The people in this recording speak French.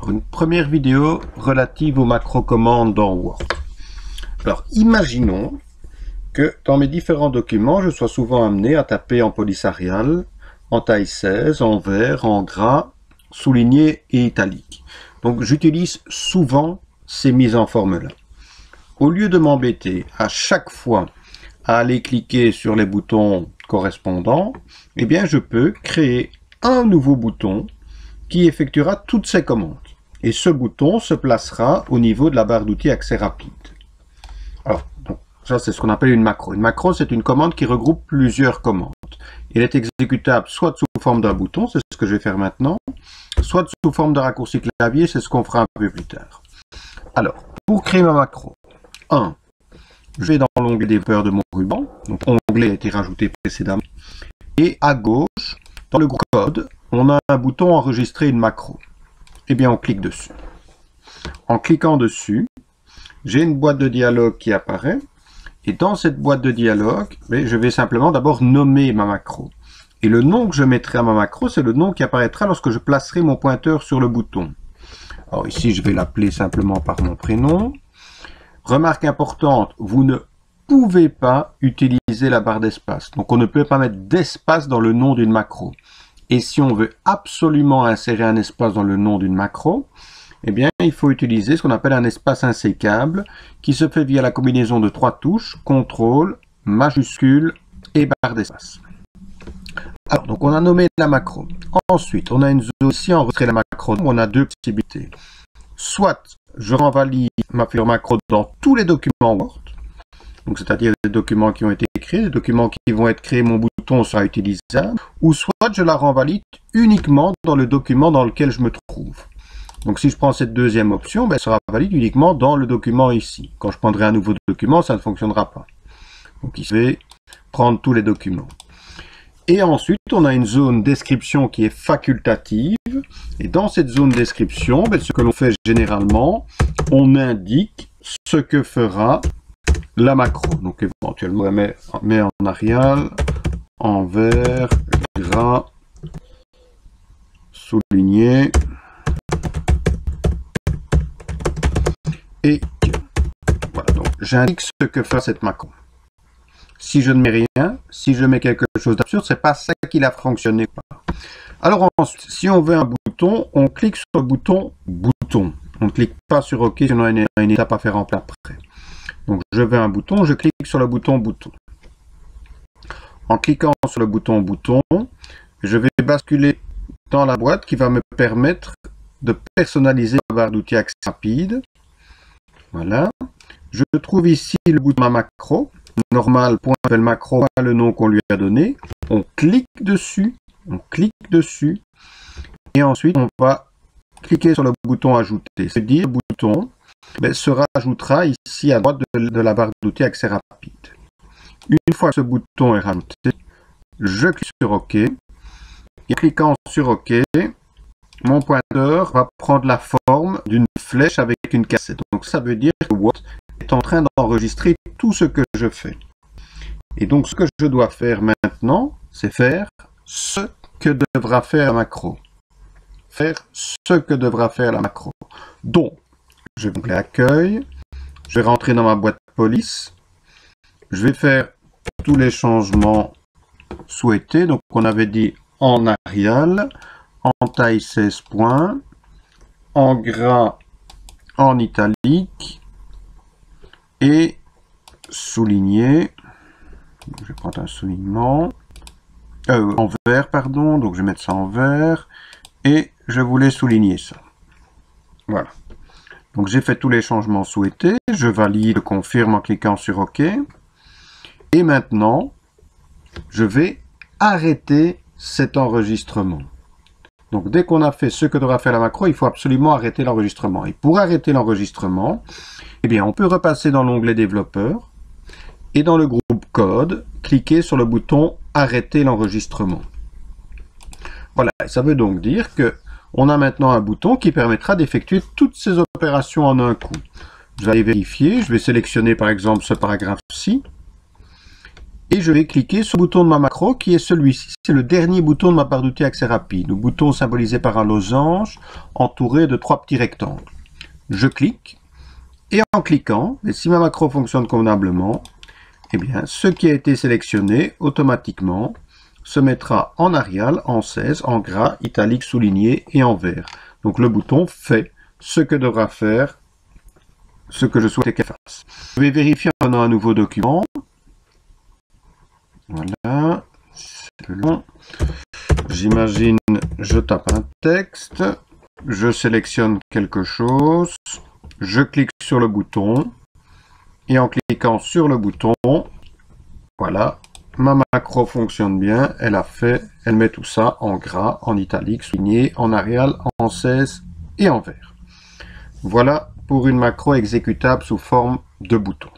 pour une première vidéo relative aux macro-commandes dans Word. Alors, imaginons que dans mes différents documents, je sois souvent amené à taper en police Arial, en taille 16, en vert, en gras, souligné et italique. Donc, j'utilise souvent ces mises en forme-là. Au lieu de m'embêter à chaque fois à aller cliquer sur les boutons correspondants, eh bien, je peux créer un nouveau bouton qui effectuera toutes ces commandes. Et ce bouton se placera au niveau de la barre d'outils accès rapide. Alors, donc, ça c'est ce qu'on appelle une macro. Une macro, c'est une commande qui regroupe plusieurs commandes. Elle est exécutable soit sous forme d'un bouton, c'est ce que je vais faire maintenant, soit sous forme de raccourci clavier, c'est ce qu'on fera un peu plus tard. Alors, pour créer ma macro, 1, je vais dans l'onglet développeur de mon ruban, donc onglet a été rajouté précédemment, et à gauche, dans le groupe code, on a un bouton enregistrer une macro. Eh bien, on clique dessus. En cliquant dessus, j'ai une boîte de dialogue qui apparaît, et dans cette boîte de dialogue, je vais simplement d'abord nommer ma macro. Et le nom que je mettrai à ma macro, c'est le nom qui apparaîtra lorsque je placerai mon pointeur sur le bouton. Alors ici, je vais l'appeler simplement par mon prénom. Remarque importante, vous ne pouvez pas utiliser la barre d'espace. Donc on ne peut pas mettre d'espace dans le nom d'une macro. Et si on veut absolument insérer un espace dans le nom d'une macro, eh bien il faut utiliser ce qu'on appelle un espace insécable qui se fait via la combinaison de 3 touches, CTRL, majuscule et barre d'espace. Alors, donc on a nommé la macro. Ensuite, on a une zone ici, enregistrer la macro, où on a deux possibilités. Soit je renvalide ma fiche macro dans tous les documents Word, donc c'est-à-dire des documents qui ont été créés, des documents qui vont être créés, mon bouton sera utilisable, ou soit je la renvalide uniquement dans le document dans lequel je me trouve. Donc si je prends cette deuxième option, elle sera valide uniquement dans le document ici. Quand je prendrai un nouveau document, ça ne fonctionnera pas. Donc ici, je vais prendre tous les documents. Et ensuite, on a une zone description qui est facultative. Et dans cette zone description, ce que l'on fait généralement, on indique ce que fera la macro. Donc éventuellement, on met en Arial, en vert, gras, souligné. Et voilà, donc j'indique ce que fait cette macro. Si je ne mets rien, si je mets quelque chose d'absurde, c'est pas ça qui a fonctionné. Alors ensuite, si on veut un bouton, on clique sur le bouton bouton. On ne clique pas sur OK, sinon on a une étape à faire en plein après. Donc je veux un bouton, je clique sur le bouton bouton. En cliquant sur le bouton bouton, je vais basculer dans la boîte qui va me permettre de personnaliser la barre d'outils accès rapide. Voilà. Je trouve ici le bouton ma macro. Normal, point appel macro, le nom qu'on lui a donné. On clique dessus. Et ensuite, on va cliquer sur le bouton ajouter. C'est-à-dire, le bouton se rajoutera ici à droite de la barre d'outils accès rapide. Une fois que ce bouton est rajouté, je clique sur OK. Et en cliquant sur OK, mon pointeur va prendre la forme d'une flèche avec une cassette. Donc ça veut dire que Word est en train d'enregistrer tout ce que je fais. Et donc ce que je dois faire maintenant, c'est faire ce que devra faire la macro. Donc, je vais l'onglet accueil, je vais rentrer dans ma boîte police, je vais faire tous les changements souhaités. Donc on avait dit en Arial, en taille 16 points, en gras, en italique et souligné. Je vais prendre un soulignement en vert, pardon, donc je vais mettre ça en vert et je voulais souligner ça. Voilà. Donc j'ai fait tous les changements souhaités, je valide, confirme en cliquant sur OK. Et maintenant, je vais arrêter cet enregistrement. Donc dès qu'on a fait ce que devra faire la macro, il faut absolument arrêter l'enregistrement. Et pour arrêter l'enregistrement, eh bien, on peut repasser dans l'onglet développeur et dans le groupe code, cliquer sur le bouton arrêter l'enregistrement. Voilà, ça veut donc dire que on a maintenant un bouton qui permettra d'effectuer toutes ces opérations en un coup. Je vais aller vérifier, je vais sélectionner par exemple ce paragraphe-ci. et je vais cliquer sur le bouton de ma macro qui est celui-ci. C'est le dernier bouton de ma barre d'outils accès rapide. Le bouton symbolisé par un losange entouré de 3 petits rectangles. Je clique et en cliquant, et si ma macro fonctionne convenablement, eh bien, ce qui a été sélectionné automatiquement se mettra en Arial, en 16, en gras, italique, souligné et en vert. Donc le bouton fait ce que devra faire, ce que je souhaite qu'elle fasse. Je vais vérifier en prenant un nouveau document. Voilà, c'est long. J'imagine, je tape un texte, je sélectionne quelque chose, je clique sur le bouton, et en cliquant sur le bouton, voilà, ma macro fonctionne bien, elle met tout ça en gras, en italique, souligné, en Arial, en 16 et en vert. Voilà pour une macro exécutable sous forme de bouton.